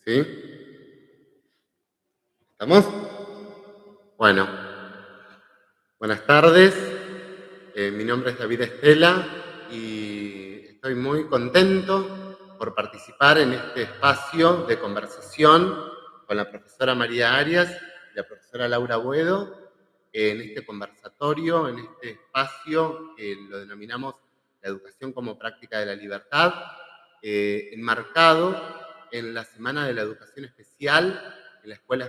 ¿Sí? ¿Estamos? Bueno, buenas tardes. Mi nombre es David Estela y estoy muy contento por participar en este espacio de conversación con la profesora María Arias y la profesora Laura Buedo, en este conversatorio, en este espacio que lo denominamos la educación como práctica de la libertad, enmarcado en la Semana de la Educación Especial de la Escuela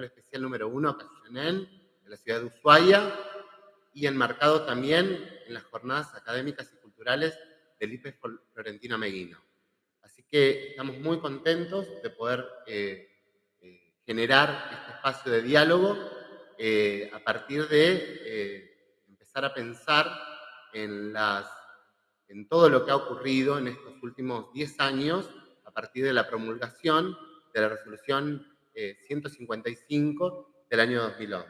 Especial número 1, Cayuyanén, de la ciudad de Ushuaia, y enmarcado también en las jornadas académicas y culturales del IPE Florentino Meguino. Así que estamos muy contentos de poder generar este espacio de diálogo a partir de empezar a pensar en, en todo lo que ha ocurrido en estos últimos 10 años a partir de la promulgación de la resolución 155 del año 2011.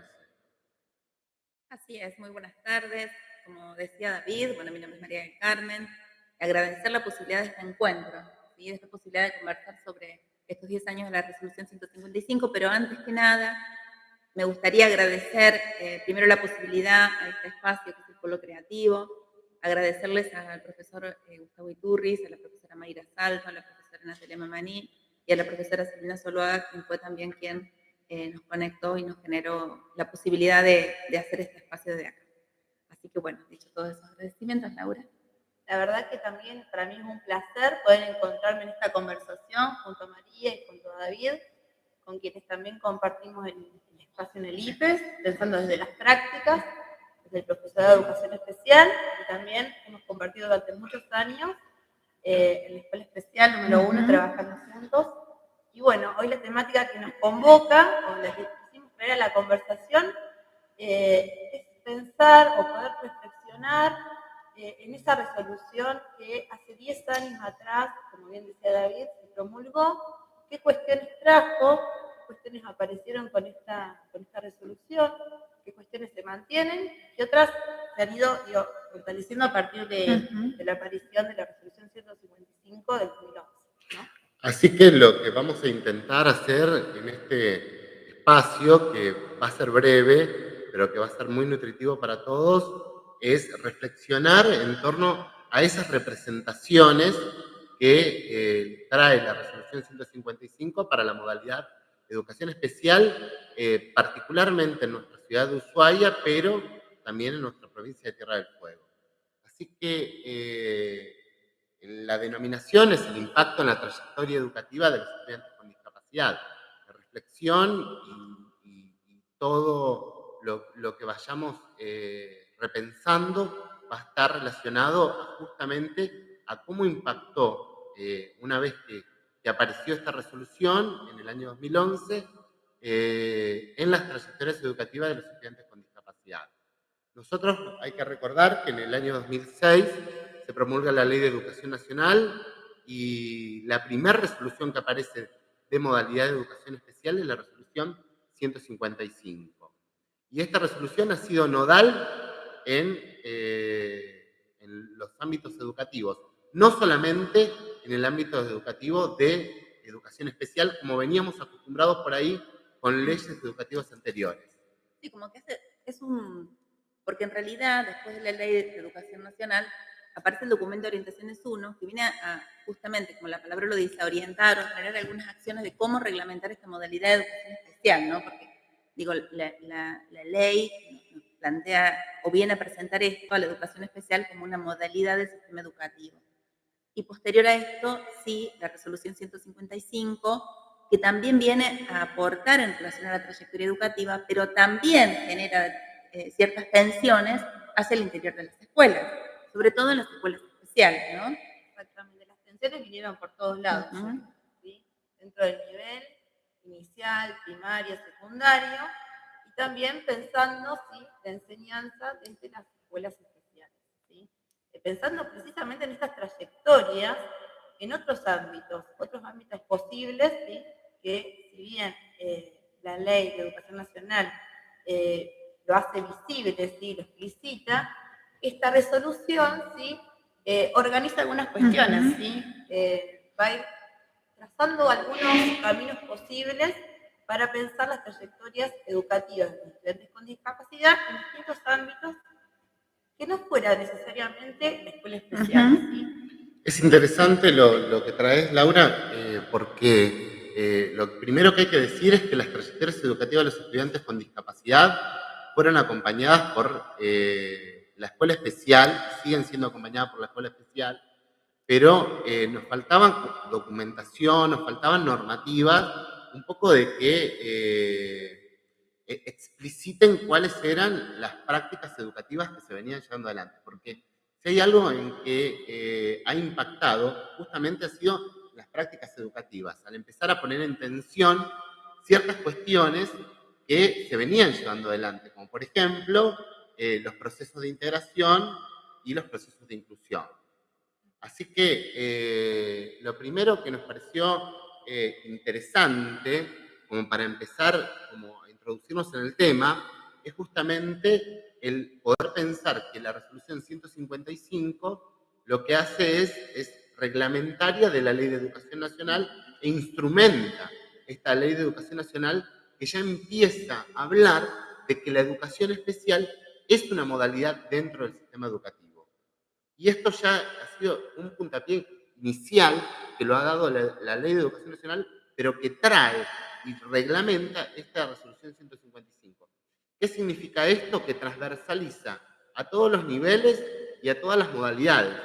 Así es, muy buenas tardes. Como decía David, bueno, mi nombre es María del Carmen. Agradecer la posibilidad de este encuentro, ¿sí? De esta posibilidad de conversar sobre estos 10 años de la resolución 155, pero antes que nada, me gustaría agradecer primero la posibilidad a este espacio que es el Polo Creativo, agradecerles al profesor Gustavo Iturris, a la profesora Mayra Salto, a la profesora Natalia Mamani y a la profesora Silvina Zuluaga, quien fue también quien nos conectó y nos generó la posibilidad de hacer este espacio de acá. Así que bueno, dicho todos esos agradecimientos, Laura. La verdad que también para mí es un placer poder encontrarme en esta conversación junto a María y junto a David, con quienes también compartimos el espacio en el IPES, pensando desde las prácticas, desde el profesorado de educación especial, y también hemos compartido durante muchos años en la escuela especial número 1, trabajando juntos. Y bueno, hoy la temática que nos convoca, o la que quisimos traer a la conversación, es pensar o poder reflexionar en esa resolución que hace 10 años atrás, como bien decía David, se promulgó, qué cuestiones trajo, qué cuestiones aparecieron con esta resolución, qué cuestiones se mantienen y otras se han ido fortaleciendo a partir de la aparición de la resolución 155 del 2011. ¿No? Así que lo que vamos a intentar hacer en este espacio, que va a ser breve, pero que va a ser muy nutritivo para todos, es reflexionar en torno a esas representaciones que trae la resolución 155 para la modalidad de educación especial, particularmente en nuestra ciudad de Ushuaia, pero también en nuestra provincia de Tierra del Fuego. Así que la denominación es el impacto en la trayectoria educativa de los estudiantes con discapacidad. La reflexión y todo lo que vayamos repensando va a estar relacionado justamente a cómo impactó una vez que apareció esta resolución en el año 2011 en las trayectorias educativas de los estudiantes con discapacidad. Nosotros hay que recordar que en el año 2006 se promulga la Ley de Educación Nacional y la primera resolución que aparece de modalidad de educación especial es la resolución 155. Y esta resolución ha sido nodal en los ámbitos educativos, no solamente en el ámbito educativo de educación especial, como veníamos acostumbrados por ahí con leyes educativas anteriores. Sí, como que es un... Porque en realidad, después de la Ley de Educación Nacional, aparece el documento de orientaciones 1, que viene a, justamente, como la palabra lo dice, a orientar o generar algunas acciones de cómo reglamentar esta modalidad de educación especial, ¿no? Porque, digo, la ley nos plantea o viene a presentar esto a la educación especial como una modalidad del sistema educativo. Y posterior a esto, sí, la resolución 155, que también viene a aportar en relación a la trayectoria educativa, pero también genera ciertas tensiones hacia el interior de las escuelas, sobre todo en las escuelas especiales, ¿no? Exactamente, las tensiones vinieron por todos lados, ¿sí? Dentro del nivel inicial, primario, secundario, y también pensando, ¿sí?, la enseñanza desde las escuelas especiales, ¿sí? Pensando precisamente en estas trayectorias en otros ámbitos posibles, ¿sí?, que si bien la Ley de Educación Nacional lo hace visible, ¿sí?, lo explicita, esta resolución, ¿sí?, organiza algunas cuestiones, ¿sí? Va a ir trazando algunos caminos posibles para pensar las trayectorias educativas de estudiantes con discapacidad en distintos ámbitos que no fuera necesariamente la escuela especial. ¿Sí? Es interesante lo que traes, Laura, porque lo primero que hay que decir es que las trayectorias educativas de los estudiantes con discapacidad fueron acompañadas por la escuela especial, siguen siendo acompañadas por la escuela especial, pero nos faltaba documentación, nos faltaban normativas, un poco de que expliciten cuáles eran las prácticas educativas que se venían llevando adelante, porque si hay algo en que ha impactado, justamente ha sido las prácticas educativas, al empezar a poner en tensión ciertas cuestiones que se venían llevando adelante, como por ejemplo los procesos de integración y los procesos de inclusión. Así que lo primero que nos pareció interesante, como para empezar como a introducirnos en el tema, es justamente el poder pensar que la resolución 155 lo que hace es reglamentaria de la Ley de Educación Nacional e instrumenta esta Ley de Educación Nacional que ya empieza a hablar de que la educación especial es una modalidad dentro del sistema educativo. Y esto ya ha sido un puntapié inicial que lo ha dado la Ley de Educación Nacional, pero que trae y reglamenta esta resolución 155. ¿Qué significa esto? Que transversaliza a todos los niveles y a todas las modalidades.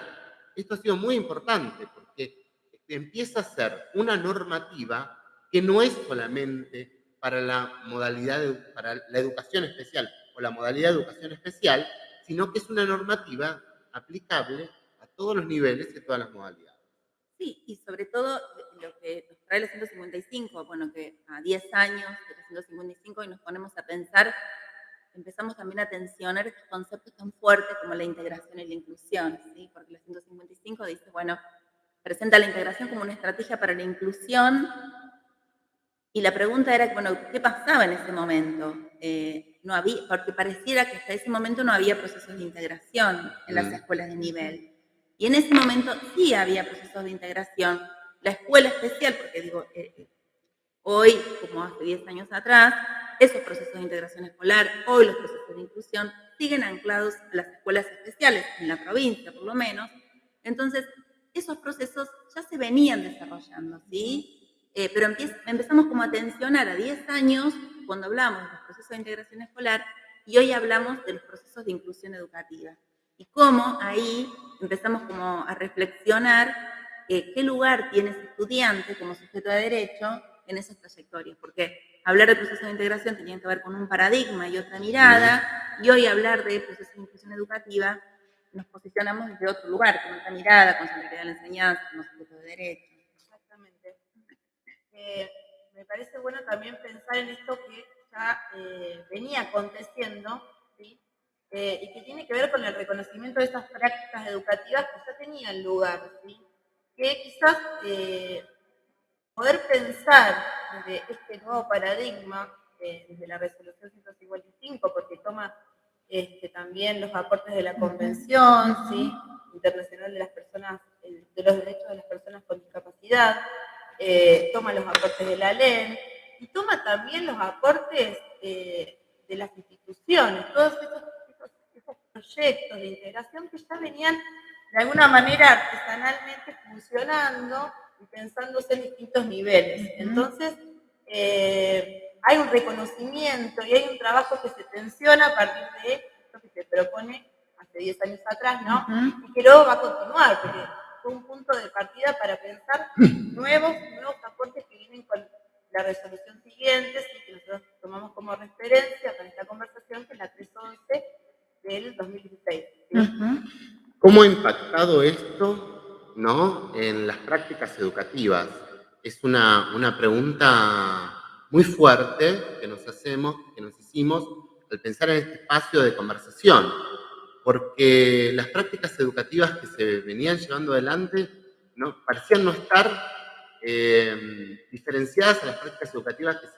Esto ha sido muy importante porque empieza a ser una normativa que no es solamente para la modalidad, para la educación especial o la modalidad de educación especial, sino que es una normativa aplicable a todos los niveles y a todas las modalidades. Sí, y sobre todo lo que nos trae la 155, bueno, que a 10 años de la 155 y nos ponemos a pensar, empezamos también a tensionar estos conceptos tan fuertes como la integración y la inclusión, ¿sí? Porque la 155 dice, bueno, presenta la integración como una estrategia para la inclusión y la pregunta era, bueno, ¿qué pasaba en ese momento? No había, porque pareciera que hasta ese momento no había procesos de integración en las escuelas de nivel. Y en ese momento sí había procesos de integración. La escuela especial, porque digo, hoy, como hace 10 años atrás, esos procesos de integración escolar, hoy los procesos de inclusión, siguen anclados a las escuelas especiales, en la provincia por lo menos. Entonces, esos procesos ya se venían desarrollando, ¿sí? Pero empezamos como a tensionar a 10 años cuando hablamos de los procesos de integración escolar y hoy hablamos de los procesos de inclusión educativa. Y cómo ahí empezamos como a reflexionar qué lugar tiene ese estudiante como sujeto de derecho en esas trayectorias, porque hablar de procesos de integración tenía que ver con un paradigma y otra mirada, y hoy hablar de procesos de inclusión educativa nos posicionamos desde otro lugar, con otra mirada, con centralidad de la enseñanza, como sujeto de derecho. Exactamente. Me parece bueno también pensar en esto que ya venía aconteciendo, ¿sí? Y que tiene que ver con el reconocimiento de esas prácticas educativas que ya tenían lugar, ¿sí? Que quizás poder pensar desde este nuevo paradigma, desde la resolución 155, porque toma también los aportes de la Convención, ¿sí? Internacional de las personas, de los derechos de las personas con discapacidad, toma los aportes de la ley y toma también los aportes de las instituciones, todos esos proyectos de integración que ya venían de alguna manera artesanalmente funcionando y pensándose en distintos niveles. Entonces, hay un reconocimiento y hay un trabajo que se tensiona a partir de esto que se propone hace 10 años atrás, ¿no? Y que luego va a continuar, porque fue un punto de partida para pensar nuevos aportes que vienen con la resolución siguiente, ¿sí? Que nosotros tomamos como referencia para esta conversación, que es la 311 del 2016. ¿Sí? ¿Cómo ha impactado esto, ¿no?, en las prácticas educativas? Es una pregunta muy fuerte que nos hicimos al pensar en este espacio de conversación, porque las prácticas educativas que se venían llevando adelante parecían no estar diferenciadas a las prácticas educativas que se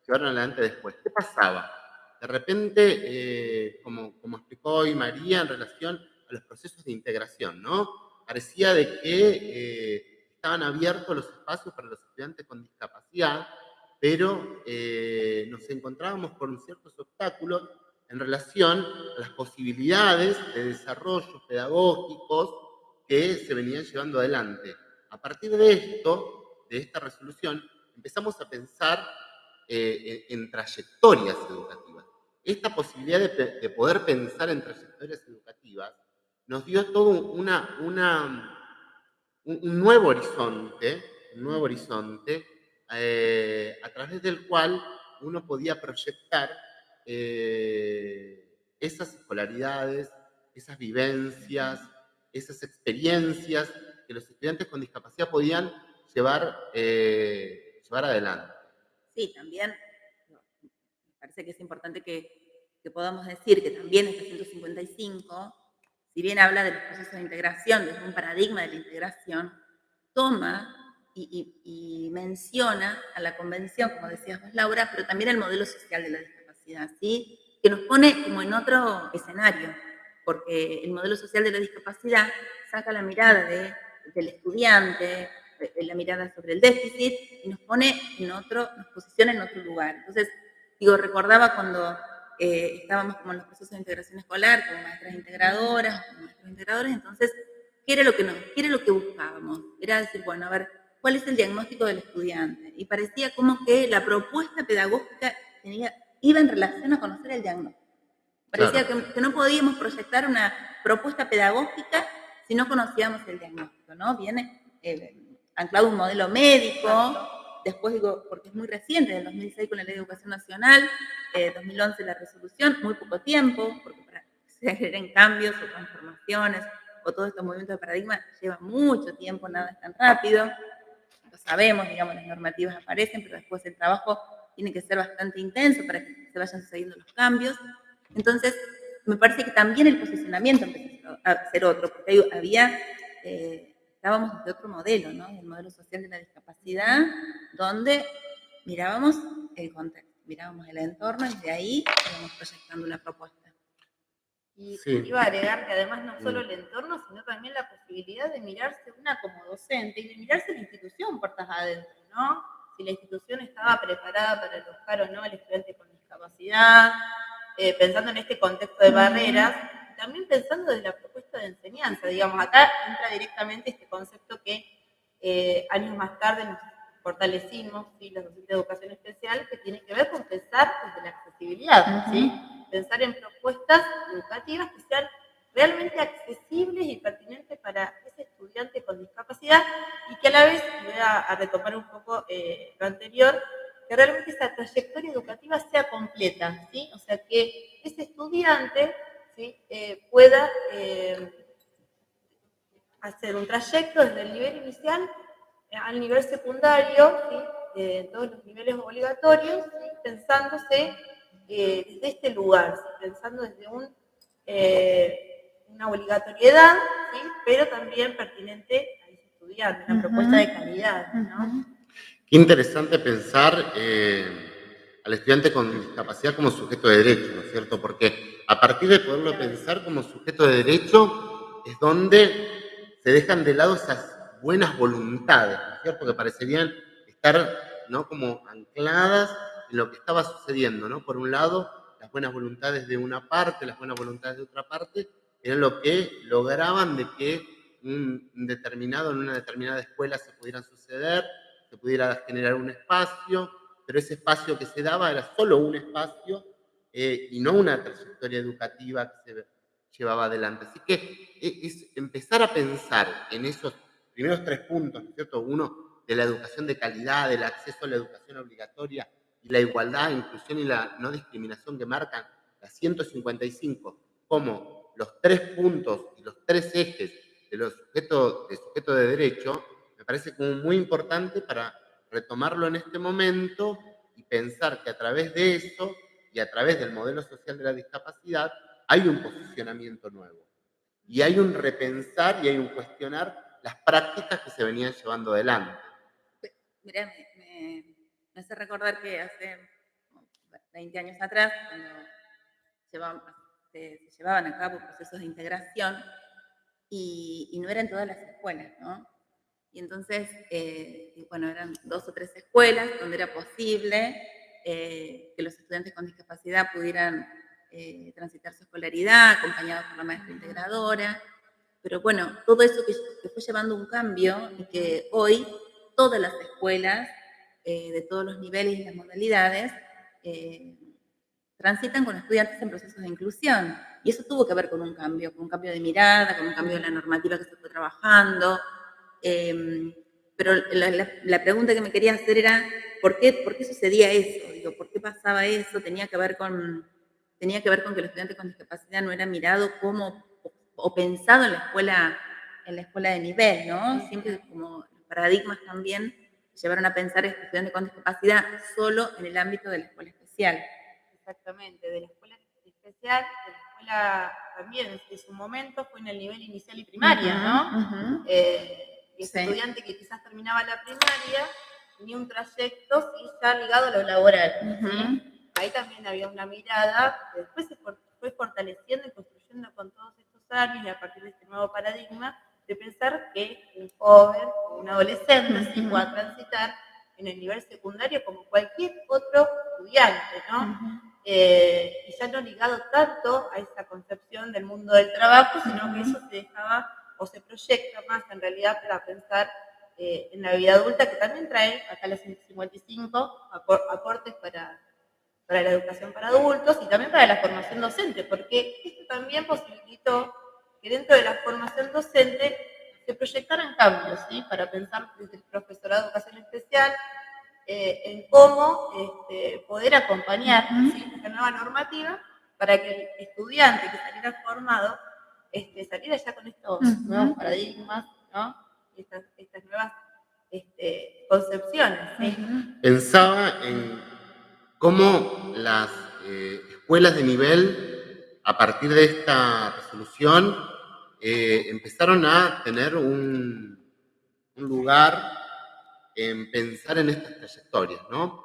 llevaron adelante después. ¿Qué pasaba? De repente, como explicó hoy María en relación a los procesos de integración, ¿no? Parecía de que estaban abiertos los espacios para los estudiantes con discapacidad, pero nos encontrábamos con ciertos obstáculos en relación a las posibilidades de desarrollos pedagógicos que se venían llevando adelante. A partir de esto, de esta resolución, empezamos a pensar en trayectorias educativas. Esta posibilidad de poder pensar en trayectorias educativas nos dio todo un nuevo horizonte a través del cual uno podía proyectar esas escolaridades, esas vivencias, esas experiencias que los estudiantes con discapacidad podían llevar adelante. Sí, también me parece que es importante que podamos decir que también este 155, si bien habla de los procesos de integración, desde un paradigma de la integración, toma y menciona a la convención, como decías vos, Laura, pero también el modelo social de la discapacidad, ¿sí? Que nos pone como en otro escenario, porque el modelo social de la discapacidad saca la mirada del estudiante, la mirada sobre el déficit, y nos pone nos posiciona en otro lugar. Entonces, recordaba cuando estábamos como en los procesos de integración escolar, como maestras integradoras, como maestros integradores, entonces, ¿qué era lo que buscábamos? Era decir, bueno, a ver, ¿cuál es el diagnóstico del estudiante? Y parecía como que la propuesta pedagógica iba en relación a conocer el diagnóstico. Parecía Claro. que no podíamos proyectar una propuesta pedagógica si no conocíamos el diagnóstico, ¿no? Viene anclado un modelo médico, después porque es muy reciente, del 2006 con la Ley de Educación Nacional, 2011 la resolución, muy poco tiempo, porque para que se generen cambios o transformaciones o todos estos movimientos de paradigma lleva mucho tiempo, nada es tan rápido, lo sabemos, digamos, las normativas aparecen, pero después el trabajo tiene que ser bastante intenso para que se vayan sucediendo los cambios. Entonces, me parece que también el posicionamiento empezó a ser otro, porque estábamos de otro modelo, ¿no? El modelo social de la discapacidad, donde mirábamos el contexto, mirábamos el entorno y de ahí íbamos proyectando una propuesta. Y iba a agregar que además no solo el entorno, sino también la posibilidad de mirarse una como docente y de mirarse la institución puertas adentro, ¿no? Si la institución estaba preparada para alojar o no al estudiante con discapacidad, pensando en este contexto de barreras, también pensando desde la propuesta de enseñanza, digamos, acá entra directamente este concepto que años más tarde nos fortalecimos, ¿sí? Los docentes de educación especial, que tiene que ver con pensar desde la accesibilidad, ¿sí? Pensar en propuestas educativas que sean realmente accesibles y pertinentes para ese estudiante con discapacidad y que a la vez, y voy a retomar un poco lo anterior, que realmente esa trayectoria educativa sea completa, ¿sí? O sea, que ese estudiante, ¿sí? Pueda hacer un trayecto desde el nivel inicial al nivel secundario, ¿sí? En todos los niveles obligatorios, ¿sí? Pensándose desde este lugar, ¿sí? Pensando desde una obligatoriedad, ¿sí? Pero también pertinente a ese estudiante, una propuesta de calidad, ¿no? Qué interesante pensar al estudiante con discapacidad como sujeto de derecho, ¿no es cierto? Porque a partir de poderlo pensar como sujeto de derecho es donde se dejan de lado esas buenas voluntades, ¿no es cierto? Que parecerían estar, ¿no?, como ancladas en lo que estaba sucediendo, ¿no? Por un lado, las buenas voluntades de una parte, las buenas voluntades de otra parte, eran lo que lograban de que en una determinada escuela se pudieran suceder, se pudiera generar un espacio, pero ese espacio que se daba era solo un espacio y no una trayectoria educativa que se llevaba adelante. Así que es empezar a pensar en esos primeros 3 puntos, ¿no es cierto? Uno, de la educación de calidad, del acceso a la educación obligatoria y la igualdad, inclusión y la no discriminación que marcan la 155 como los 3 puntos y los 3 ejes de los sujeto de derecho, me parece como muy importante para retomarlo en este momento y pensar que a través de eso y a través del modelo social de la discapacidad hay un posicionamiento nuevo. Y hay un repensar y hay un cuestionar las prácticas que se venían llevando adelante. Mirá, me hace recordar que hace 20 años atrás, cuando se llevaban a cabo procesos de integración, y no eran todas las escuelas, ¿no? Y entonces, bueno, eran 2 o 3 escuelas donde era posible que los estudiantes con discapacidad pudieran transitar su escolaridad, acompañados por la maestra integradora. Pero bueno, todo eso que fue llevando un cambio y que hoy todas las escuelas de todos los niveles y las modalidades transitan con estudiantes en procesos de inclusión. Y eso tuvo que ver con un cambio de mirada, con un cambio de la normativa que se fue trabajando. Pero la pregunta que me quería hacer era, ¿por qué sucedía eso? Digo, ¿por qué pasaba eso? Tenía que ver con que el estudiante con discapacidad no era mirado como o pensado en la escuela de nivel, ¿no? Siempre como los paradigmas también llevaron a pensar este estudiante con discapacidad solo en el ámbito de la escuela especial. Exactamente, de la escuela especial, de la escuela también, en su momento fue en el nivel inicial y primaria, ¿no? Y ese estudiante que quizás terminaba la primaria tenía un trayecto sí, ya ligado a lo laboral. ¿Sí? Ahí también había una mirada que después se fue fortaleciendo y construyendo con todos estos años y a partir de este nuevo paradigma de pensar que un joven o un adolescente sí pueda transitar en el nivel secundario como cualquier otro estudiante, ¿no? Y ya no ligado tanto a esa concepción del mundo del trabajo, sino que eso se dejaba o se proyecta más en realidad para pensar en la vida adulta, que también trae acá la 155 aportes para la educación para adultos y también para la formación docente, porque esto también posibilitó que dentro de la formación docente se proyectaran cambios, ¿sí? Para pensar desde el profesorado de educación especial en cómo poder acompañar ¿sí? esta nueva normativa para que el estudiante que saliera formado saliera ya con estos nuevos paradigmas, ¿no? Estas nuevas concepciones. ¿Sí? Pensaba en cómo las escuelas de nivel, a partir de esta resolución, empezaron a tener un lugar en pensar en estas trayectorias, ¿no?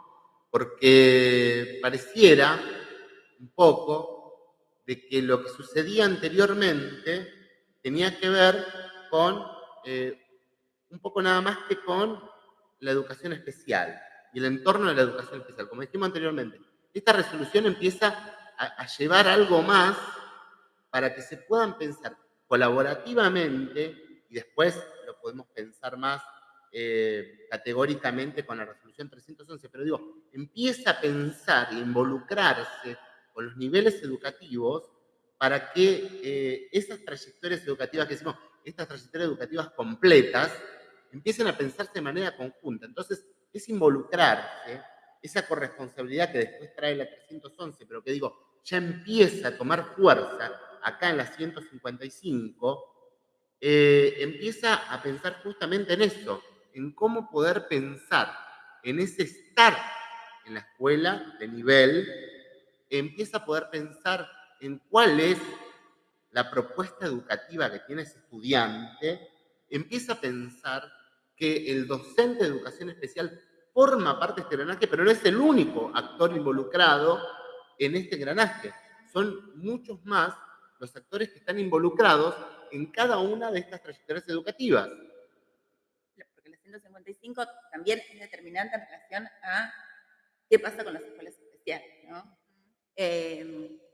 Porque pareciera un poco de que lo que sucedía anteriormente tenía que ver con un poco nada más que con la educación especial y el entorno de la educación especial. Como dijimos anteriormente, esta resolución empieza a llevar algo más para que se puedan pensar colaborativamente y después lo podemos pensar más categóricamente con la resolución 311, pero digo, empieza a pensar e involucrarse con los niveles educativos para que esas trayectorias educativas que decimos, estas trayectorias educativas completas, empiecen a pensarse de manera conjunta. Entonces, es involucrarse, esa corresponsabilidad que después trae la 311, pero que digo, ya empieza a tomar fuerza acá en la 155, empieza a pensar justamente en eso, en cómo poder pensar en ese estar en la escuela de nivel, empieza a poder pensar en cuál es la propuesta educativa que tiene ese estudiante, empieza a pensar que el docente de educación especial forma parte de este engranaje, pero no es el único actor involucrado en este engranaje. Son muchos más los actores que están involucrados en cada una de estas trayectorias educativas. Porque la 155 también es determinante en relación a qué pasa con las escuelas especiales, ¿no?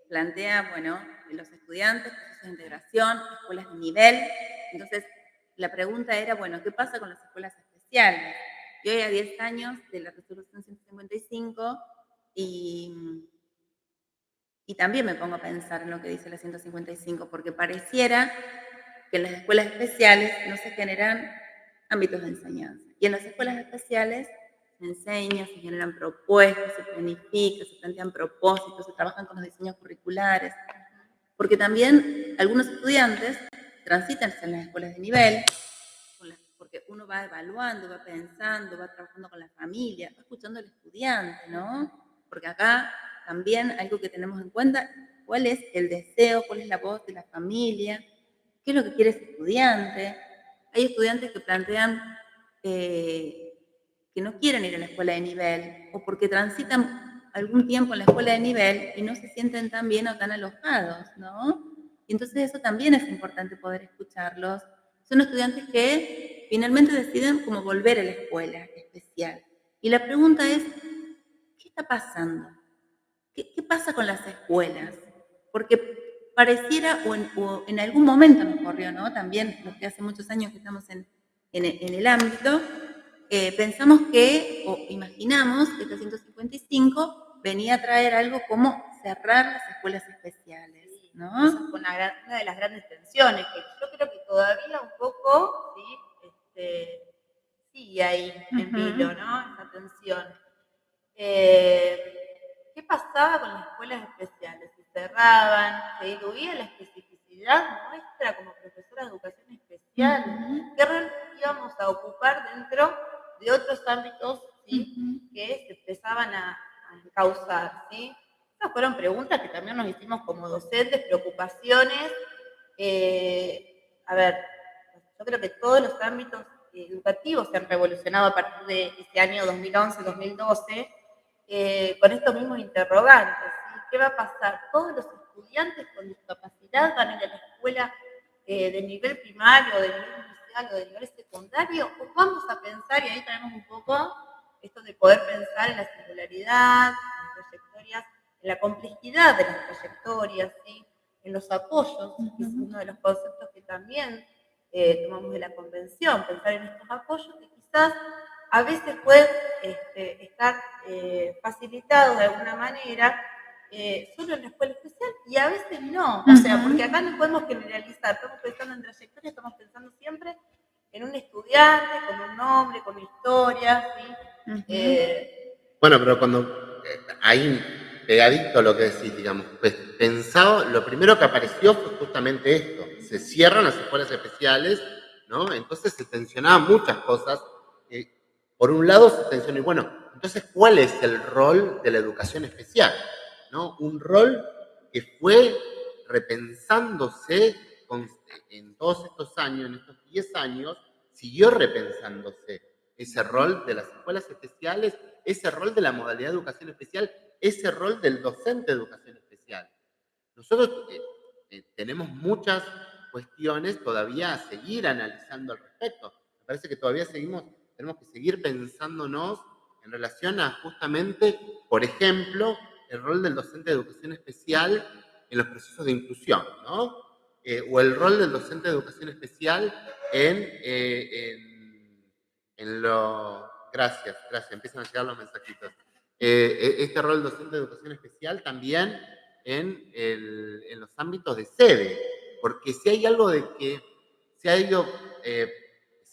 Plantea, bueno, los estudiantes, procesos de integración, escuelas de nivel. Entonces, la pregunta era, bueno, ¿qué pasa con las escuelas especiales? Yo hoy a 10 años de la resolución 155 y también me pongo a pensar en lo que dice la 155, porque pareciera que en las escuelas especiales no se generan ámbitos de enseñanza. Y en las escuelas especiales se enseña, se generan propuestas, se planifica, se plantean propósitos, se trabajan con los diseños curriculares. Porque también algunos estudiantes transitan en las escuelas de nivel, porque uno va evaluando, va pensando, va trabajando con la familia, va escuchando al estudiante, ¿no? Porque acá también algo que tenemos en cuenta, cuál es el deseo, cuál es la voz de la familia, qué es lo que quiere ese estudiante. Hay estudiantes que plantean que no quieren ir a la escuela de nivel o porque transitan algún tiempo en la escuela de nivel y no se sienten tan bien o tan alojados, ¿no? Y entonces eso también es importante poder escucharlos, son estudiantes que finalmente deciden como volver a la escuela especial. Y la pregunta es, ¿qué está pasando? ¿Qué pasa con las escuelas? Porque pareciera, o en algún momento nos corrió, ¿no? También los que hace muchos años que estamos en el ámbito, pensamos que, o imaginamos que este 155 venía a traer algo como cerrar las escuelas especiales, ¿no? Esa fue una de las grandes tensiones, que yo creo que todavía un poco, sigue ahí en vilo, ¿no? Esa tensión. ¿Qué pasaba con las escuelas especiales? Se cerraban, se diluía la especificidad nuestra como profesora de educación especial. ¿Qué rol íbamos a ocupar dentro de otros ámbitos, ¿sí? Que se empezaban a encauzar, ¿sí? Esas fueron preguntas que también nos hicimos como docentes, preocupaciones. A ver, yo creo que todos los ámbitos educativos se han revolucionado a partir de ese año 2011-2012 con estos mismos interrogantes. ¿Sí? ¿Qué va a pasar? ¿Todos los estudiantes con discapacidad van a ir a la escuela de nivel primario, de nivel inicial o de nivel secundario? ¿O vamos a pensar, y ahí tenemos un poco esto de poder pensar en la singularidad, en las trayectorias, en la complejidad de las trayectorias, ¿sí? En los apoyos, que es uno de los conceptos que también tomamos de la convención, pensar en estos apoyos que quizás a veces pueden estar facilitados de alguna manera solo en la escuela especial y a veces no. O sea, porque acá no podemos generalizar, estamos pensando en trayectoria, estamos pensando siempre en un estudiante, con un nombre, con una historia, ¿sí? Bueno, pero cuando ahí pegadito a lo que decís, digamos, pues, pensado, lo primero que apareció fue justamente esto, se cierran las escuelas especiales, ¿no? Entonces se tensionaban muchas cosas. Por un lado se tensionó, y bueno, entonces, ¿cuál es el rol de la educación especial? ¿No? Un rol que fue repensándose en todos estos años, en estos 10 años, siguió repensándose ese rol de las escuelas especiales, ese rol de la modalidad de educación especial, ese rol del docente de educación especial. Nosotros tenemos muchas cuestiones todavía a seguir analizando al respecto. Me parece que todavía tenemos que seguir pensándonos en relación a justamente, por ejemplo, el rol del docente de educación especial en los procesos de inclusión, ¿no? O el rol del docente de educación especial en lo... Gracias, empiezan a llegar los mensajitos. Este rol del docente de educación especial también en los ámbitos de sede, porque si hay algo de que se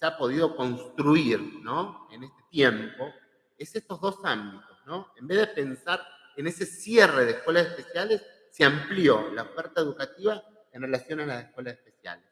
ha podido construir, ¿no? En este tiempo, es estos dos ámbitos, ¿no? En vez de pensar en ese cierre de escuelas especiales, se amplió la oferta educativa en relación a las escuelas especiales.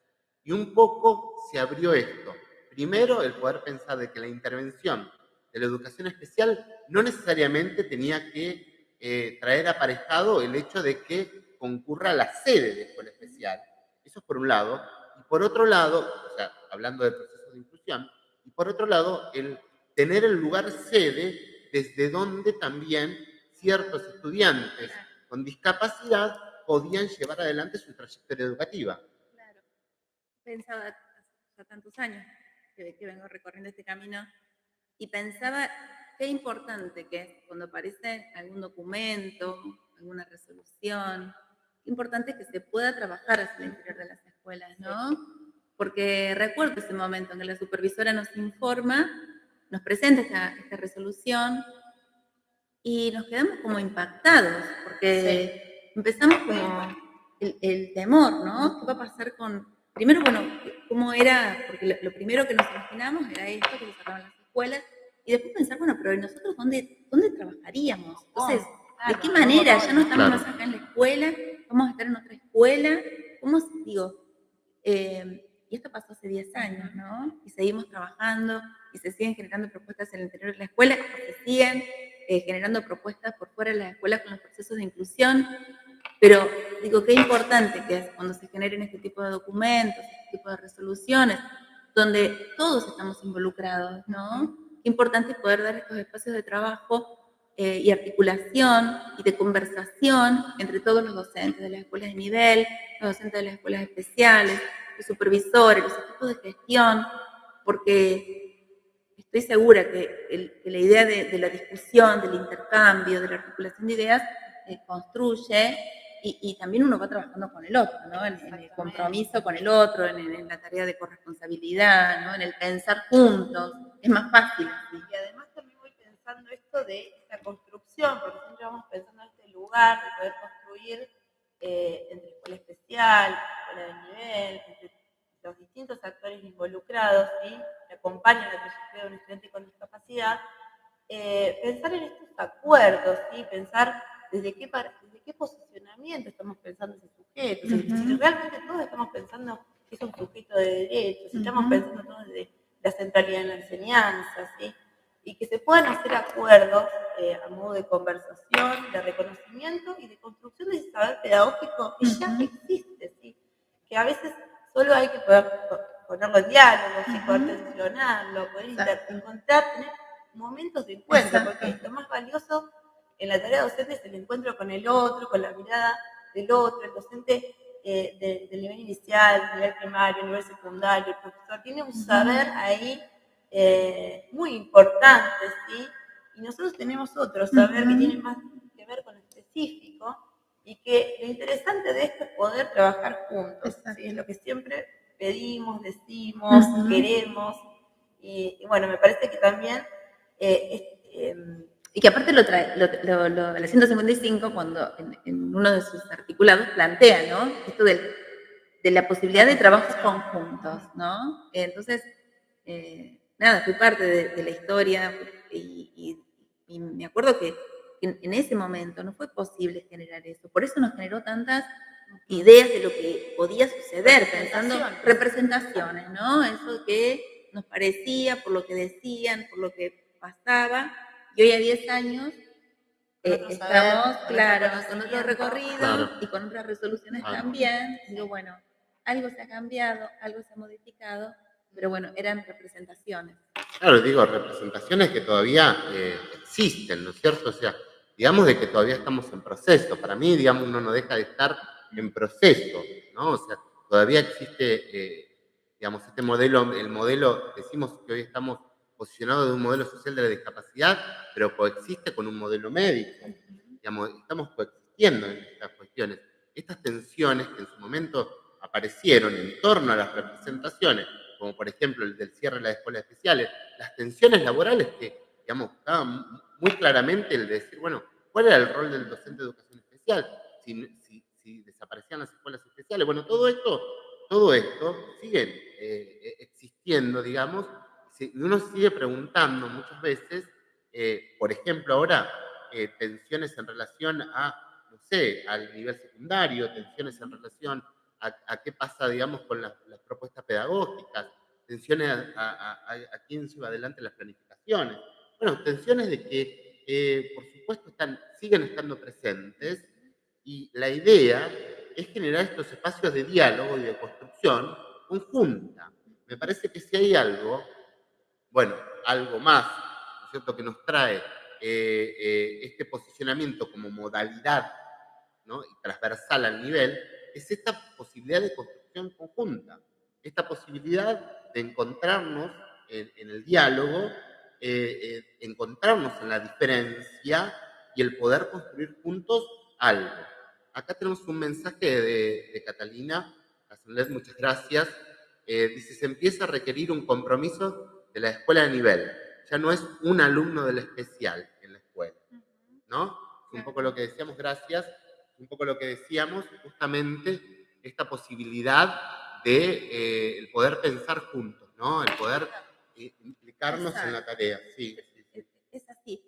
Y un poco se abrió esto. Primero, el poder pensar de que la intervención de la educación especial no necesariamente tenía que traer aparejado el hecho de que concurra la sede de escuela especial. Eso es por un lado. Y por otro lado, o sea, hablando de procesos de inclusión, y por otro lado, el tener el lugar sede desde donde también ciertos estudiantes con discapacidad podían llevar adelante su trayectoria educativa. Claro. Pensaba ya tantos años que vengo recorriendo este camino y pensaba qué importante que es cuando aparece algún documento, alguna resolución, qué importante que se pueda trabajar hacia el interior de las escuelas, ¿no? Porque recuerdo ese momento en que la supervisora nos informa, nos presenta esta resolución y nos quedamos como impactados, porque empezamos como el temor, ¿no? ¿Qué va a pasar con...? Primero, bueno, ¿cómo era? Porque lo primero que nos imaginamos era esto, que se cerraban las escuelas, y después pensar, bueno, pero nosotros dónde trabajaríamos? Entonces, ¿de qué manera? Ya no estamos más acá en la escuela, vamos a estar en otra escuela, ¿cómo digo? Y esto pasó hace 10 años, ¿no? Y seguimos trabajando y se siguen generando propuestas en el interior de la escuela, se siguen generando propuestas por fuera de las escuelas con los procesos de inclusión, pero digo, qué importante que es cuando se generen este tipo de documentos, este tipo de resoluciones, donde todos estamos involucrados, ¿no? Qué importante es poder dar estos espacios de trabajo y articulación y de conversación entre todos los docentes de las escuelas de nivel, los docentes de las escuelas especiales, los supervisores, los equipos de gestión, porque estoy segura que la idea de la discusión, del intercambio, de la articulación de ideas, construye y también uno va trabajando con el otro, ¿no? En el compromiso con el otro, en la tarea de corresponsabilidad, ¿no? En el pensar juntos. Es más fácil. ¿Sí? Y además también voy pensando esto de esta construcción, porque siempre vamos pensando en este lugar de poder construir entre escuela especial, escuela de nivel, entre los distintos actores involucrados, ¿sí? Que acompañan la trayectoria de un estudiante con discapacidad, pensar en estos acuerdos, ¿sí? Pensar desde qué posicionamiento estamos pensando ese sujeto, si realmente todos estamos pensando que es un sujeto de derechos, si estamos pensando todos desde la centralidad en la enseñanza, ¿sí? Y que se puedan hacer acuerdos a modo de conversación, de reconocimiento y de construcción de ese saber pedagógico que ya existe, ¿sí? Que a veces solo hay que poder ponerlo en diálogo, ¿sí? Poder tensionarlo, poder encontrar, tener momentos de encuentro, porque lo más valioso en la tarea docente es el encuentro con el otro, con la mirada del otro. El docente del nivel inicial, nivel primario, nivel secundario, el profesor tiene un saber ahí muy importante, ¿sí? Y nosotros tenemos otro saber que tiene más que ver con lo específico y que lo interesante de esto es poder trabajar juntos, ¿sí? Es lo que siempre pedimos, decimos, queremos y bueno, me parece que también y que aparte la 155, cuando en uno de sus articulados plantea, ¿no? Esto de la posibilidad de trabajos conjuntos, ¿no? Entonces, nada, fui parte de la historia y me acuerdo que en ese momento no fue posible generar eso. Por eso nos generó tantas ideas de lo que podía suceder, pensando representaciones, ¿no? Eso que nos parecía, por lo que decían, por lo que pasaba. Y hoy a 10 años estamos, claro, con otro recorrido y con otras resoluciones también. Digo, bueno, algo se ha cambiado, algo se ha modificado, pero bueno, eran representaciones. Claro, digo, representaciones que todavía existen, ¿no es cierto? O sea, digamos de que todavía estamos en proceso. Para mí, digamos, uno no deja de estar en proceso, ¿no? O sea, todavía existe, digamos, este modelo, el modelo, decimos que hoy estamos posicionados de un modelo social de la discapacidad, pero coexiste con un modelo médico. Digamos, estamos coexistiendo en estas cuestiones. Estas tensiones que en su momento aparecieron en torno a las representaciones, como por ejemplo el del cierre de las escuelas especiales, las tensiones laborales que, digamos, estaban muy claramente el de decir, bueno, ¿cuál era el rol del docente de educación especial? Si desaparecían las escuelas especiales. Bueno, todo esto sigue existiendo, digamos, y uno sigue preguntando muchas veces, por ejemplo, ahora, tensiones en relación a, no sé, al nivel secundario, tensiones en relación a qué pasa, digamos, con las propuestas pedagógicas, tensiones a quién lleva adelante las planificaciones. Bueno, tensiones de que, por supuesto, siguen estando presentes y la idea es generar estos espacios de diálogo y de construcción conjunta. Me parece que si hay algo, bueno, algo más, ¿no es cierto?, que nos trae este posicionamiento como modalidad, ¿no?, y transversal al nivel, es esta posibilidad de construcción conjunta, esta posibilidad de encontrarnos en el diálogo, encontrarnos en la diferencia y el poder construir juntos algo. Acá tenemos un mensaje de Catalina Casanlet, muchas gracias. Dice, se empieza a requerir un compromiso de la escuela de nivel. Ya no es un alumno del especial en la escuela, ¿no? Es un poco lo que decíamos, gracias. Un poco lo que decíamos, justamente esta posibilidad de el poder pensar juntos, ¿no? El poder implicarnos en la tarea. Sí, sí, sí. Es así.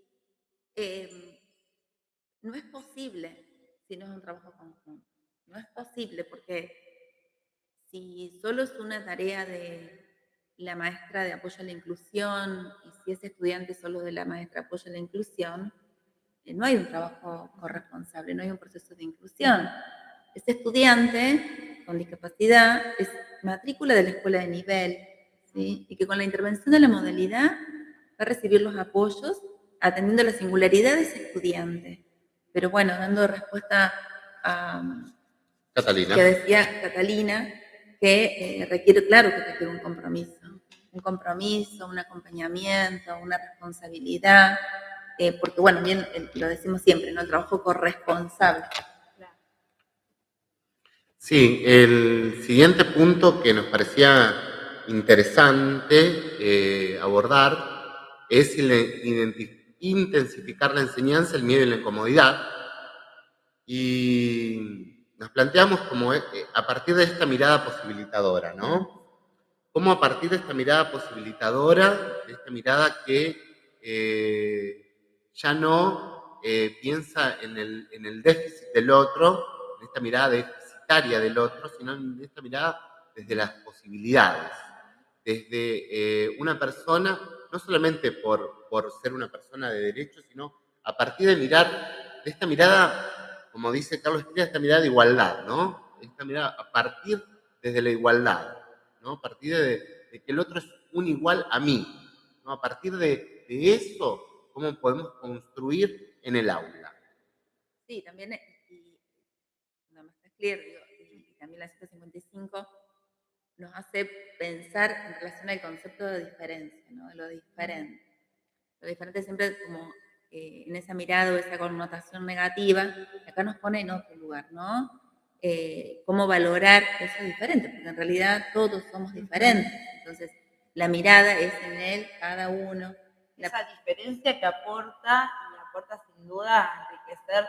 No es posible si no es un trabajo conjunto. No es posible porque si solo es una tarea de la maestra de apoyo a la inclusión y si es estudiante solo de la maestra de apoyo a la inclusión, no hay un trabajo corresponsable, no hay un proceso de inclusión. Ese estudiante con discapacidad es matrícula de la escuela de nivel, ¿sí? Y que con la intervención de la modalidad va a recibir los apoyos atendiendo a la singularidad de ese estudiante. Pero bueno, dando respuesta a Catalina. que decía Catalina, que requiere, claro que requiere un compromiso, un acompañamiento, una responsabilidad, porque bueno, bien lo decimos siempre, ¿no? El trabajo corresponsable. Sí, el siguiente punto que nos parecía interesante abordar es intensificar la enseñanza, el miedo y la incomodidad. Y nos planteamos como a partir de esta mirada posibilitadora, ¿no? Cómo a partir de esta mirada posibilitadora, de esta mirada que ya no piensa en el déficit del otro, en esta mirada deficitaria del otro, sino en esta mirada desde las posibilidades, desde una persona, no solamente por ser una persona de derecho, sino a partir de mirar, de esta mirada, como dice Carlos Esquina, esta mirada de igualdad, ¿no? Esta mirada a partir desde la igualdad, ¿no? A partir de que el otro es un igual a mí, ¿no? A partir de eso, ¿cómo podemos construir en el aula? Sí, también, y la maestra Clear, digo, y también la 155 nos hace pensar en relación al concepto de diferencia, ¿no? De lo diferente. Lo diferente siempre como en esa mirada o esa connotación negativa, acá nos pone en otro lugar, ¿no? Cómo valorar eso diferente, porque en realidad todos somos diferentes. Entonces, la mirada es en él, cada uno. Esa diferencia que aporta, y aporta sin duda a enriquecer,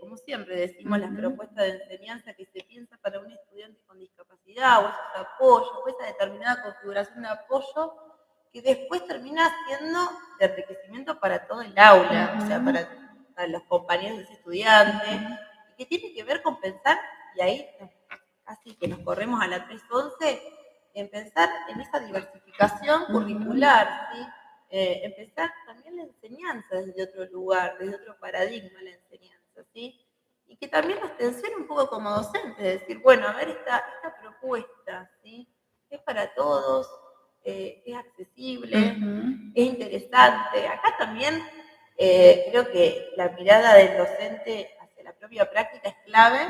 como siempre decimos, las propuestas de enseñanza que se piensa para un estudiante con discapacidad, o esos apoyos, o esa determinada configuración de apoyo, que después termina siendo de enriquecimiento para todo el aula, o sea, para los compañeros de ese estudiante, y que tiene que ver con pensar, y ahí casi que nos corremos a la 311, en pensar en esa diversificación curricular, ¿sí? Empezar también la enseñanza desde otro lugar, desde otro paradigma la enseñanza, ¿sí? Y que también nos tensione un poco como docentes, decir, bueno, a ver, esta propuesta, ¿sí? Es para todos, es accesible, es interesante. Acá también creo que la mirada del docente hacia la propia práctica es clave,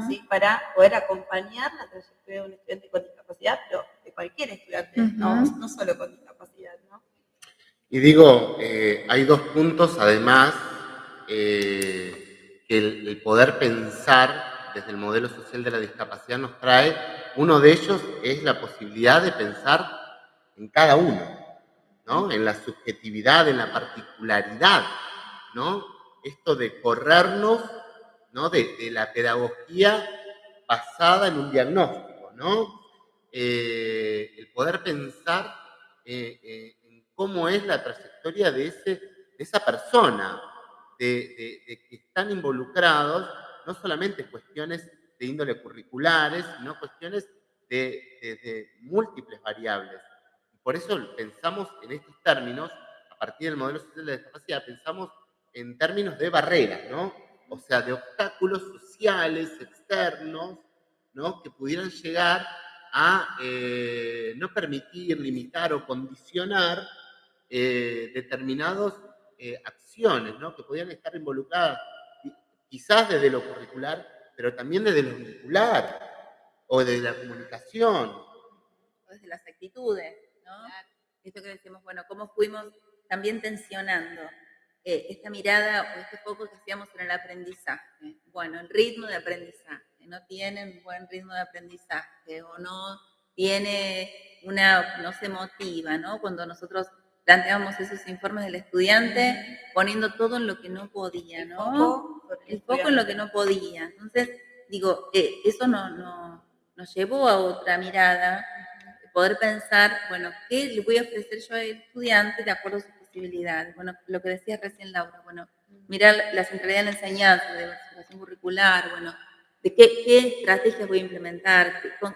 ¿sí? Para poder acompañar la trayectoria de un estudiante con discapacidad, pero de cualquier estudiante, no solo con discapacidad, ¿no? Y digo, hay dos puntos además que el poder pensar desde el modelo social de la discapacidad nos trae. Uno de ellos es la posibilidad de pensar en cada uno, ¿no? En la subjetividad, en la particularidad, ¿no? Esto de corrernos, ¿no? De la pedagogía basada en un diagnóstico, ¿no? El poder pensar en cómo es la trayectoria de esa persona, de que están involucrados no solamente cuestiones de índole curriculares, sino cuestiones de múltiples variables. Y por eso pensamos en estos términos, a partir del modelo social de la discapacidad, pensamos en términos de barreras, ¿no? O sea, de obstáculos sociales externos, ¿no? Que pudieran llegar a no permitir, limitar o condicionar determinadas acciones, ¿no? Que podían estar involucradas quizás desde lo curricular, pero también desde lo vincular o desde la comunicación. O desde las actitudes, ¿no? Esto que decimos, bueno, cómo fuimos también tensionando esta mirada o este foco que hacíamos en el aprendizaje. Bueno, el ritmo de aprendizaje, no tienen buen ritmo de aprendizaje o no no se motiva, ¿no? Cuando nosotros planteábamos esos informes del estudiante poniendo todo en lo que no podía, ¿no? El foco en lo que no podía. Entonces, digo, eso nos llevó a otra mirada, poder pensar, bueno, ¿qué le voy a ofrecer yo al estudiante de acuerdo a sus posibilidades? Bueno, lo que decía recién Laura, bueno, mirar la centralidad de la enseñanza, de la diversificación curricular, bueno, de qué estrategias voy a implementar,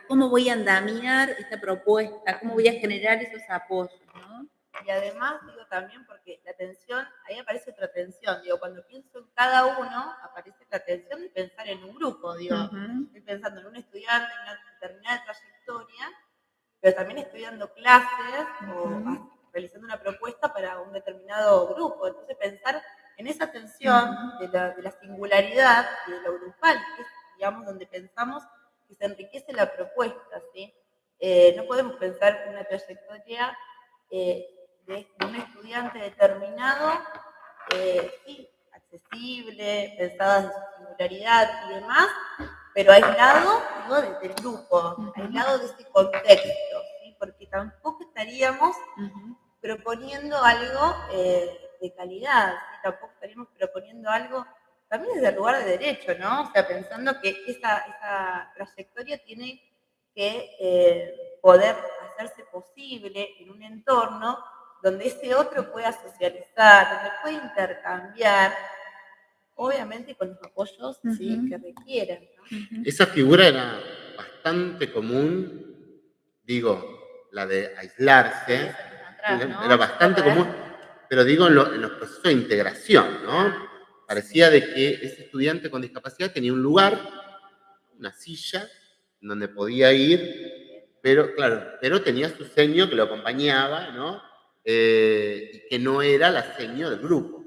cómo voy a andamiar esta propuesta, cómo voy a generar esos apoyos, ¿no? Y además, digo también, porque la atención, ahí aparece otra atención, digo, cuando pienso en cada uno, aparece la atención de pensar en un grupo, digo, estoy pensando en un estudiante, en una determinada trayectoria, pero también estoy dando clases o realizando una propuesta para un determinado grupo, entonces pensar en esa atención de la singularidad y de lo grupal, que es, digamos, donde pensamos que se enriquece la propuesta, ¿sí? No podemos pensar una trayectoria de un estudiante determinado, sí, accesible, pensada en su singularidad y demás, pero aislado, digo, del grupo, aislado de ese contexto, ¿sí? Porque tampoco estaríamos proponiendo algo de calidad, ¿sí? Tampoco estaríamos proponiendo algo también desde el lugar de derecho, ¿no? O sea, pensando que esa trayectoria tiene que poder hacerse posible en un entorno donde ese otro pueda socializar, donde pueda intercambiar, obviamente con los apoyos ¿sí? que requieran, ¿no? Esa figura era bastante común, digo, la de aislarse, Atrás, ¿no? era bastante común, pero digo en los procesos de integración, ¿no? Parecía de que ese estudiante con discapacidad tenía un lugar, una silla, en donde podía ir, pero claro, pero tenía su seño que lo acompañaba, ¿no? Y que no era la seño del grupo.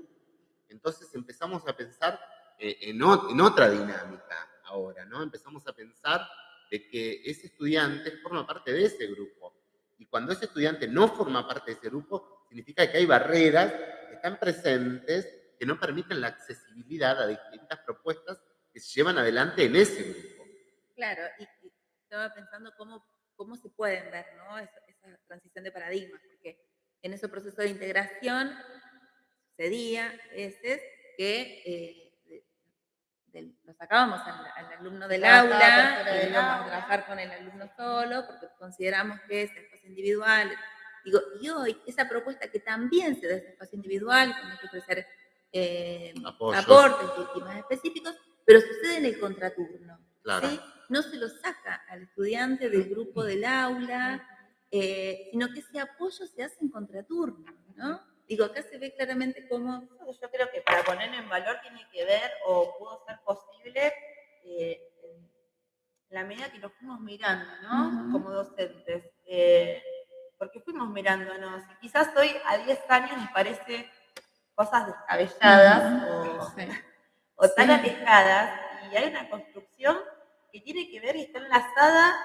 Entonces empezamos a pensar en otra dinámica ahora, ¿no? Empezamos a pensar de que ese estudiante forma parte de ese grupo. Y cuando ese estudiante no forma parte de ese grupo, significa que hay barreras que están presentes que no permiten la accesibilidad a distintas propuestas que se llevan adelante en ese grupo. Claro, y estaba pensando cómo se pueden ver, ¿no? Esa transición de paradigmas, porque en ese proceso de integración sucedía a veces que lo sacábamos al alumno del aula y íbamos a trabajar con el alumno solo porque consideramos que ese espacio individual. Digo, y hoy esa propuesta que también se da ese espacio individual, con que ofrecer aportes y más específicos, pero sucede en el contraturno. Claro. ¿Sí? No se lo saca al estudiante del grupo del aula, sino que ese apoyo se hace en contraturno, ¿no? Digo, acá se ve claramente cómo... Yo creo que para poner en valor tiene que ver, o pudo ser posible, en la medida que lo fuimos mirando, ¿no? Como docentes. Porque fuimos mirándonos. Y quizás hoy, a 10 años, nos parece cosas descabelladas o tan alejadas. Y hay una construcción que tiene que ver y está enlazada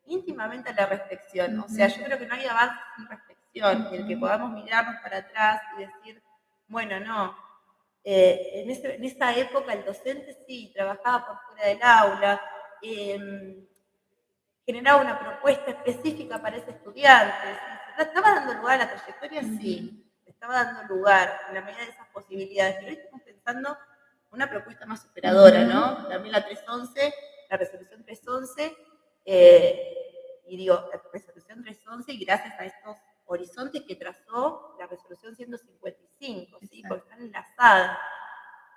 íntimamente a la reflexión. O sea, yo creo que no hay avance sin reflexión, el que podamos mirarnos para atrás y decir, bueno, no, en esa época el docente sí, trabajaba por fuera del aula, generaba una propuesta específica para ese estudiante, ¿sí? ¿Estaba dando lugar a la trayectoria? Sí, estaba dando lugar en la medida de esas posibilidades, pero hoy estamos pensando una propuesta más superadora, ¿no? También la 311, la resolución 311, y digo, la resolución 311 y gracias a estos horizontes que trazó la resolución 155, ¿sí? Porque están enlazadas.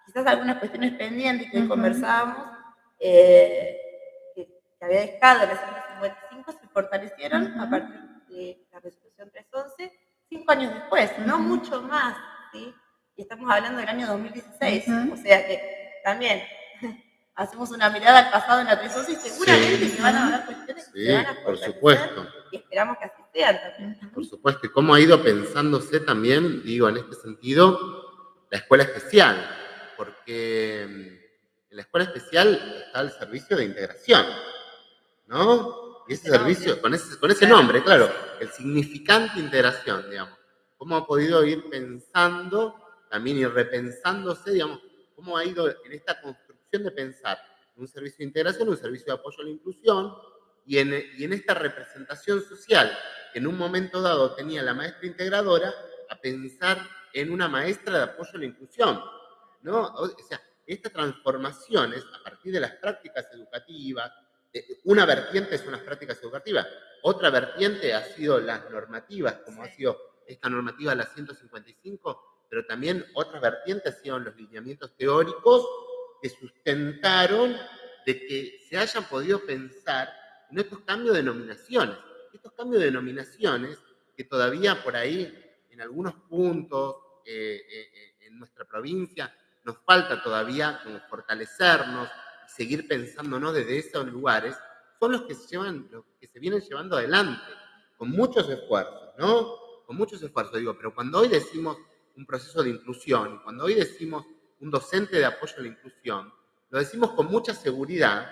Quizás algunas cuestiones pendientes que hoy conversábamos, que había dejado la 155 se fortalecieron a partir de la resolución 311, 5 años después, no mucho más, ¿sí? Y estamos hablando del año 2016, o sea que también hacemos una mirada al pasado en la 311 y seguramente se van a dar cuestiones que se van a por fortalecer, supuesto. y esperamos que así sean también. Por supuesto, y cómo ha ido pensándose también, digo, en este sentido, la escuela especial, porque en la escuela especial está el servicio de integración, ¿no? Y ese servicio, con ese nombre, claro, el significante integración, digamos, cómo ha podido ir pensando también y repensándose, digamos, cómo ha ido en esta construcción de pensar un servicio de integración, un servicio de apoyo a la inclusión, y en esta representación social que en un momento dado tenía la maestra integradora, a pensar en una maestra de apoyo a la inclusión, ¿no? O sea, estas transformaciones a partir de las prácticas educativas, una vertiente son las prácticas educativas, otra vertiente ha sido las normativas, como ha sido esta normativa, la 155, pero también otras vertientes han sido los lineamientos teóricos que sustentaron de que se hayan podido pensar en estos cambios de denominaciones. Estos cambios de denominaciones que todavía por ahí, en algunos puntos, en nuestra provincia, nos falta todavía como fortalecernos y seguir pensándonos desde esos lugares, son los que se vienen llevando adelante, con muchos esfuerzos, ¿no? Con muchos esfuerzos, digo, pero cuando hoy decimos un proceso de inclusión, cuando hoy decimos un docente de apoyo a la inclusión, lo decimos con mucha seguridad,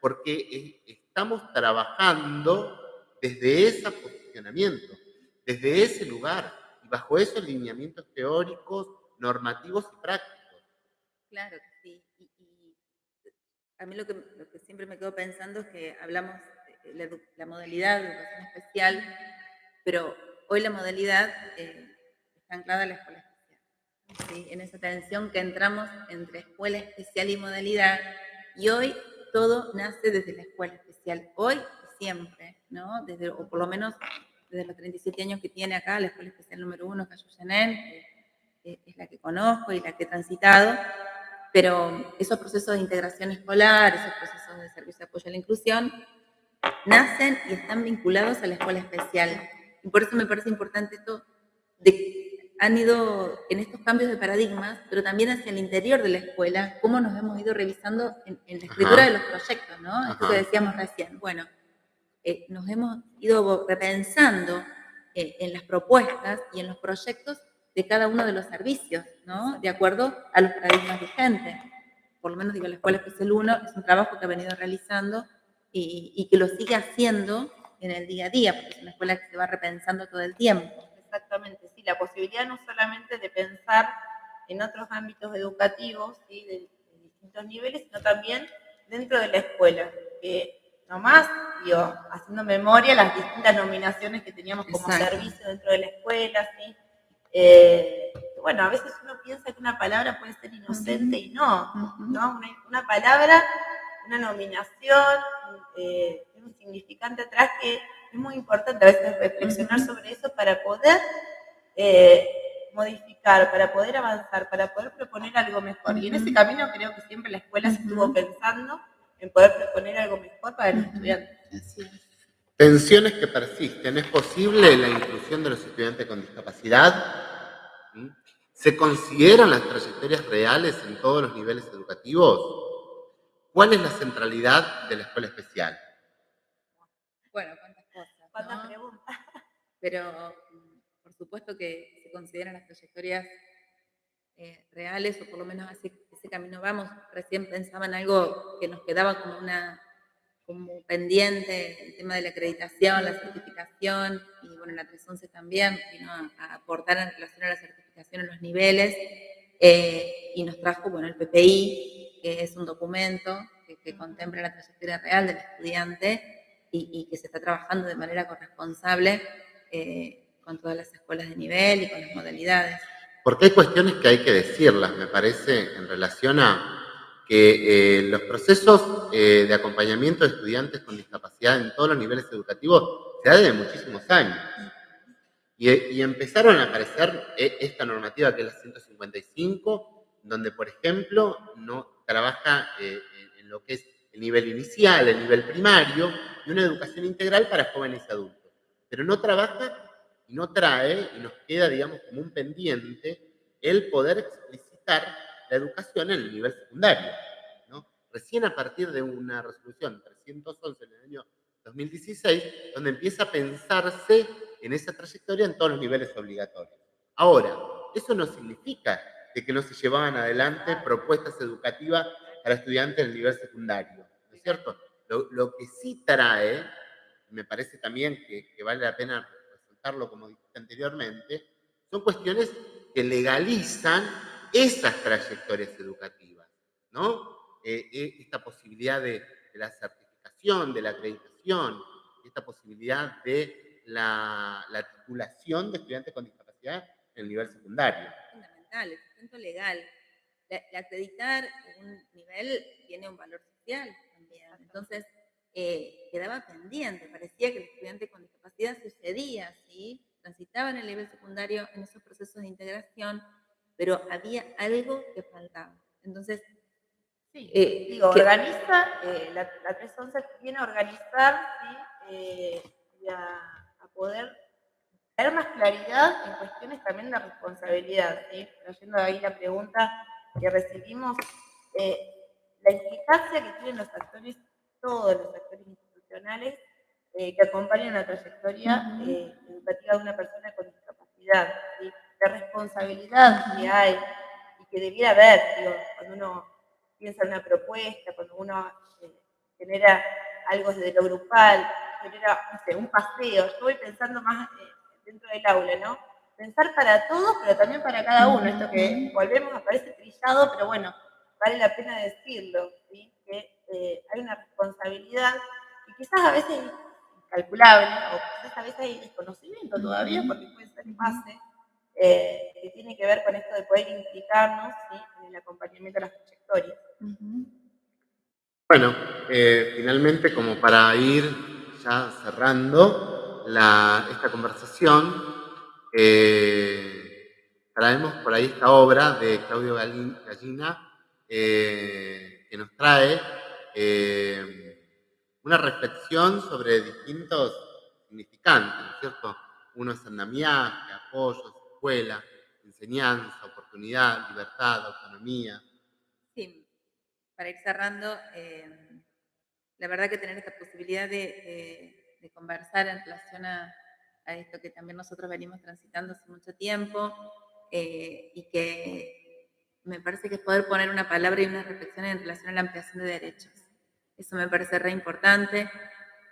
porque estamos trabajando desde ese posicionamiento, desde ese lugar, y bajo esos lineamientos teóricos, normativos y prácticos. Claro que sí. Y a mí lo que siempre me quedo pensando es que hablamos de la modalidad de educación especial, pero hoy la modalidad está anclada a la escuela especial. ¿Sí? En esa tensión que entramos entre escuela especial y modalidad, y hoy todo nace desde la escuela especial, hoy y siempre, ¿no? Desde, o por lo menos desde los 37 años que tiene acá la escuela especial número 1, Cayuyanén, que es la que conozco y la que he transitado, pero esos procesos de integración escolar, esos procesos de servicio de apoyo a la inclusión, nacen y están vinculados a la escuela especial. Y por eso me parece importante esto de han ido en estos cambios de paradigmas, pero también hacia el interior de la escuela, cómo nos hemos ido revisando en la escritura de los proyectos, ¿no? Esto que decíamos recién. Bueno, nos hemos ido repensando en las propuestas y en los proyectos de cada uno de los servicios, ¿no? De acuerdo a los paradigmas vigentes. Por lo menos digo, la Escuela Especial 1 es un trabajo que ha venido realizando y que lo sigue haciendo en el día a día, porque es una escuela que se va repensando todo el tiempo. Exactamente, sí, la posibilidad no solamente de pensar en otros ámbitos educativos, ¿sí? de distintos niveles, sino también dentro de la escuela, que nomás, digo, haciendo memoria las distintas nominaciones que teníamos como servicio dentro de la escuela, ¿sí? Bueno, a veces uno piensa que una palabra puede ser inocente y no, ¿no? Una palabra, una nominación, tiene un significante atrás que es muy importante a veces reflexionar sobre eso para poder modificar, para poder avanzar, para poder proponer algo mejor. Y en ese camino creo que siempre la escuela se estuvo pensando en poder proponer algo mejor para los estudiantes. Así es. Tensiones que persisten. ¿Es posible la inclusión de los estudiantes con discapacidad? ¿Se consideran las trayectorias reales en todos los niveles educativos? ¿Cuál es la centralidad de la escuela especial? Bueno, cuántas cosas, ¿no? ¿Cuántas preguntas? Pero por supuesto que se consideran las trayectorias reales, o por lo menos ese camino vamos. Recién pensaba en algo que nos quedaba como pendiente, el tema de la acreditación, la certificación, y bueno, la 311 también vino a aportar en relación a la certificación en los niveles, y nos trajo, bueno, el PPI, que es un documento que contempla la trayectoria real del estudiante y que se está trabajando de manera corresponsable con todas las escuelas de nivel y con las modalidades. Porque hay cuestiones que hay que decirlas, me parece, en relación a que los procesos de acompañamiento de estudiantes con discapacidad en todos los niveles educativos se da desde muchísimos años. Y empezaron a aparecer esta normativa que es la 155, donde, por ejemplo, no trabaja en lo que es el nivel inicial, el nivel primario, y una educación integral para jóvenes y adultos. Pero no trabaja y no trae, y nos queda, digamos, como un pendiente, el poder explicitar la educación en el nivel secundario, ¿no? Recién a partir de una resolución 311 en el año 2016, donde empieza a pensarse en esa trayectoria en todos los niveles obligatorios. Ahora, eso no significa de que no se llevaban adelante propuestas educativas para estudiantes en el nivel secundario, ¿no es cierto? Lo que sí trae, me parece también que vale la pena resaltarlo como dijiste anteriormente, son cuestiones que legalizan esas trayectorias educativas, ¿no? Esta posibilidad de la certificación, de la acreditación, esta posibilidad de la titulación de estudiantes con discapacidad en el nivel secundario. Fundamental, el sustento legal. La acreditar un nivel tiene un valor social también. Entonces, quedaba pendiente, parecía que el estudiante con discapacidad sucedía, ¿sí? Transitaba en el nivel secundario en esos procesos de integración, pero había algo que faltaba. Entonces, sí, digo, organiza, la 311 viene a organizar, ¿sí? Y a poder dar más claridad en cuestiones también de responsabilidad, ¿sí? Trayendo ahí la pregunta que recibimos, la implicancia que tienen los actores, todos los actores institucionales, que acompañan la trayectoria educativa de una persona con discapacidad, ¿sí? La responsabilidad que hay y que debiera haber, digo, cuando uno piensa en una propuesta, cuando uno genera algo desde lo grupal, genera, no sé, un paseo. Yo voy pensando más dentro del aula, ¿no? Pensar para todos, pero también para cada uno. Esto que volvemos, parece trillado, pero bueno, vale la pena decirlo, ¿sí? Que hay una responsabilidad y quizás a veces incalculable, o quizás a veces hay desconocimiento todavía, porque puede ser que pase, que tiene que ver con esto de poder implicarnos, ¿sí?, en el acompañamiento de las trayectorias. Bueno, finalmente, como para ir ya cerrando esta conversación, traemos por ahí esta obra de Claudio Gallina, que nos trae una reflexión sobre distintos significantes, ¿no es cierto? Uno es andamiaje, apoyo, escuela, enseñanza, oportunidad, libertad, autonomía. Sí, para ir cerrando, la verdad que tener esta posibilidad de conversar en relación a esto que también nosotros venimos transitando hace mucho tiempo, y que me parece que es poder poner una palabra y una reflexión en relación a la ampliación de derechos. Eso me parece re importante,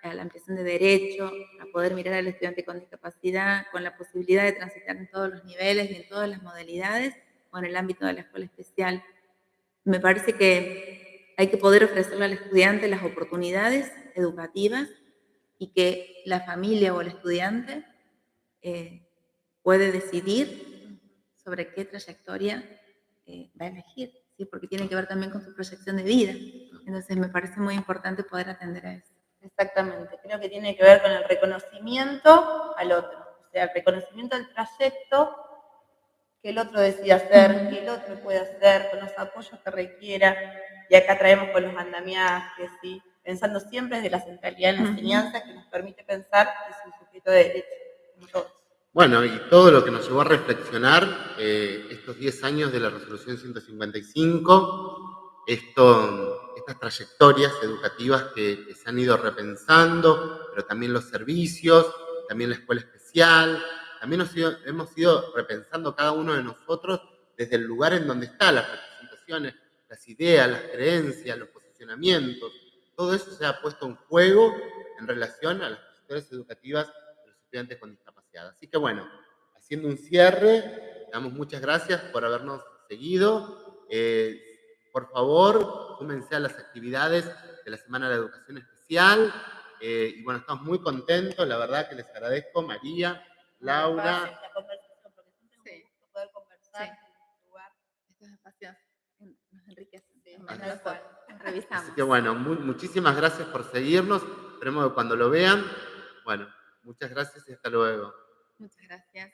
a la ampliación de derechos, a poder mirar al estudiante con discapacidad, con la posibilidad de transitar en todos los niveles y en todas las modalidades, o en el ámbito de la escuela especial. Me parece que hay que poder ofrecerle al estudiante las oportunidades educativas y que la familia o el estudiante puede decidir sobre qué trayectoria va a elegir, ¿sí? Porque tiene que ver también con su proyección de vida. Entonces me parece muy importante poder atender a eso. Exactamente, creo que tiene que ver con el reconocimiento al otro, o sea, el reconocimiento al trayecto que el otro decide hacer, que el otro puede hacer, con los apoyos que requiera, y acá traemos con los andamiajes, ¿sí?, pensando siempre desde la centralidad en la enseñanza, que nos permite pensar que es un sujeto de derecho, como todos. Bueno, y todo lo que nos llevó a reflexionar estos 10 años de la Resolución 155, estas trayectorias educativas que se han ido repensando, pero también los servicios, también la escuela especial, también hemos ido repensando cada uno de nosotros desde el lugar en donde está, las representaciones, las ideas, las creencias, los posicionamientos, todo eso se ha puesto en juego en relación a las trayectorias educativas de los estudiantes con discapacidad. Así que bueno, haciendo un cierre, damos muchas gracias por habernos seguido. Por favor, súmense a las actividades de la Semana de la Educación Especial. Y bueno, estamos muy contentos, la verdad que les agradezco, María, Laura. La conversación, porque siempre es un gusto poder conversar en este lugar. Estos espacios nos enriquecen. Sí, Tal cual. Revisamos. Así que bueno, muchísimas gracias por seguirnos. Esperemos que cuando lo vean, bueno, muchas gracias y hasta luego. Muchas gracias.